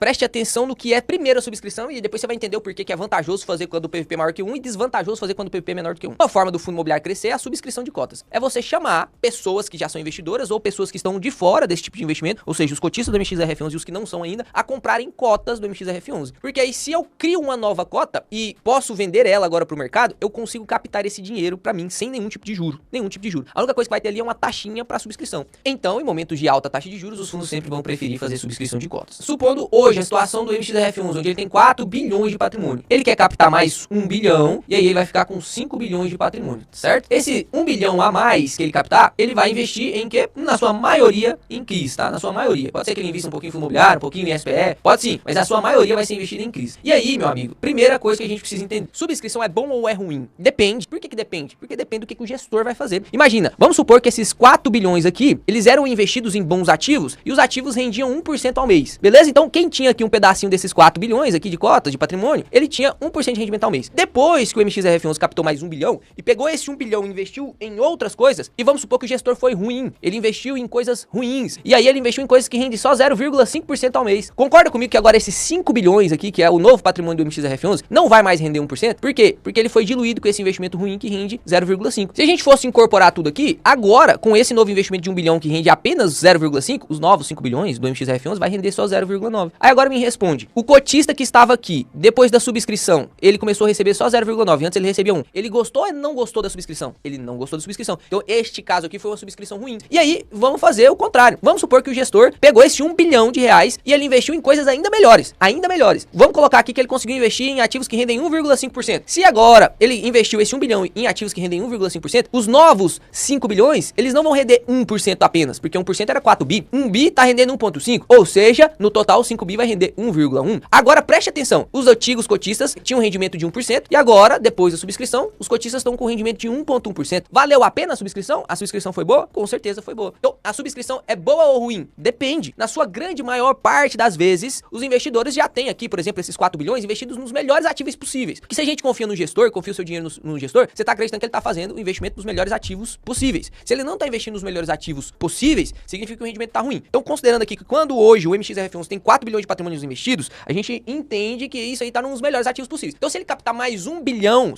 Preste atenção no que é primeiro a subscrição e depois você vai entender o porquê que é vantajoso fazer quando o PVP é maior que 1 e desvantajoso fazer quando o PVP é menor do que 1. Uma forma do fundo imobiliário crescer é a subscrição de cotas. É você chamar pessoas que já são investidoras ou pessoas que estão de fora desse tipo de investimento, ou seja, os cotistas do MXRF11 e os que não são ainda, a comprarem cotas do MXRF11. Porque aí se eu crio uma nova cota e posso vender ela agora pro mercado, eu consigo captar esse dinheiro pra mim sem nenhum tipo de juro. Nenhum tipo de juro. A única coisa que vai ter ali é uma taxinha pra subscrição. Então, em momentos de alta taxa de juros, os fundos sempre vão preferir fazer subscrição de cotas. Supondo hoje a situação do MXRF11, onde ele tem 4 bilhões de patrimônio. Ele quer captar mais 1 bilhão e aí ele vai ficar com 5 bilhões de patrimônio, certo? Esse 1 bilhão a mais que ele captar, ele vai investir em quê? Na sua maioria em CRIs, tá? Na sua maioria. Pode ser que ele invista um pouquinho em fundo imobiliário, um pouquinho em SPE, pode sim, mas a sua maioria vai ser investida em CRIs. E aí, meu amigo, primeira coisa que a gente precisa entender, subscrição é bom ou é ruim? Depende. Por que depende? Porque depende do que o gestor vai fazer. Imagina, vamos supor que esses 4 bilhões aqui, eles eram investidos em bons ativos e os ativos rendiam 1% ao mês, beleza? Então, quem tinha aqui um pedacinho desses 4 bilhões aqui de cotas, de patrimônio, ele tinha 1% de rendimento ao mês. Depois que o MXRF11 captou mais 1 bilhão e pegou esse 1 bilhão e investiu em outras coisas, e vamos supor que o gestor foi ruim, ele investiu em coisas ruins, e aí ele investiu em coisas que rendem só 0,5% ao mês. Concorda comigo que agora esses 5 bilhões aqui, que é o novo patrimônio do MXRF11, não vai mais render 1%? Por quê? Porque ele foi diluído com esse investimento ruim que rende 0,5%. Se a gente fosse incorporar tudo aqui, agora, com esse novo investimento de 1 bilhão que rende apenas 0,5%, os novos 5 bilhões do MXRF11 vai render só 0,9%. Aí agora me responde, o cotista que estava aqui, depois da subscrição, ele começou a receber só 0,9%, antes ele recebia 1%. Ele gostou ou não gostou da subscrição? Ele não gostou da subscrição. Então este caso aqui foi uma subscrição ruim. E aí, vamos fazer o contrário. Vamos supor que o gestor pegou esse 1 bilhão de reais e ele investiu em coisas ainda melhores. Ainda melhores. Vamos colocar aqui que ele conseguiu investir em ativos que rendem 1,5%. Se agora ele investiu esse 1 bilhão em ativos que rendem 1,5%, os novos 5 bilhões, eles não vão render 1% apenas, porque 1% era 4 bi. 1 bi tá rendendo 1,5. Ou seja, no total 5 bi vai render 1,1. Agora preste atenção. Os antigos cotistas tinham um rendimento de 1% e agora, depois da subscrição, os cotistas estão com rendimento de 1,1%. Valeu a pena a subscrição? A subscrição foi boa? Com certeza foi boa. Então, a subscrição é boa ou ruim? Depende. Na sua grande maior parte das vezes, os investidores já têm aqui, por exemplo, esses 4 bilhões investidos nos melhores ativos possíveis. Porque se a gente confia no gestor, confia o seu dinheiro no gestor, você está acreditando que ele está fazendo o investimento nos melhores ativos possíveis. Se ele não está investindo nos melhores ativos possíveis, significa que o rendimento está ruim. Então, considerando aqui que quando hoje o MXRF11 tem 4 bilhões de patrimônios investidos, a gente entende que isso aí está nos melhores ativos possíveis. Então, se ele captar mais 1 bilhão,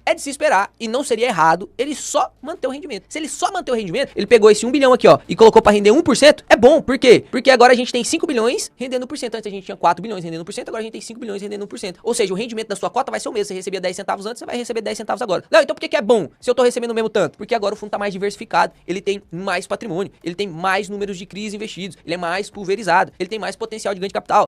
é de se esperar e não seria errado ele só manter o rendimento. Se ele só manter o rendimento, ele pegou esse 1 bilhão aqui, ó, e colocou para render 1%, é bom. Por quê? Porque agora a gente tem 5 bilhões rendendo 1%. Antes a gente tinha 4 bilhões rendendo 1%, agora a gente tem 5 bilhões rendendo 1%. Ou seja, o rendimento da sua cota vai ser o mesmo. Você recebia 10 centavos antes, você vai receber 10 centavos agora. Não, então por que é bom se eu tô recebendo o mesmo tanto? Porque agora o fundo tá mais diversificado, ele tem mais patrimônio, ele tem mais números de CRIs investidos, ele é mais pulverizado, ele tem mais potencial de ganho de capital.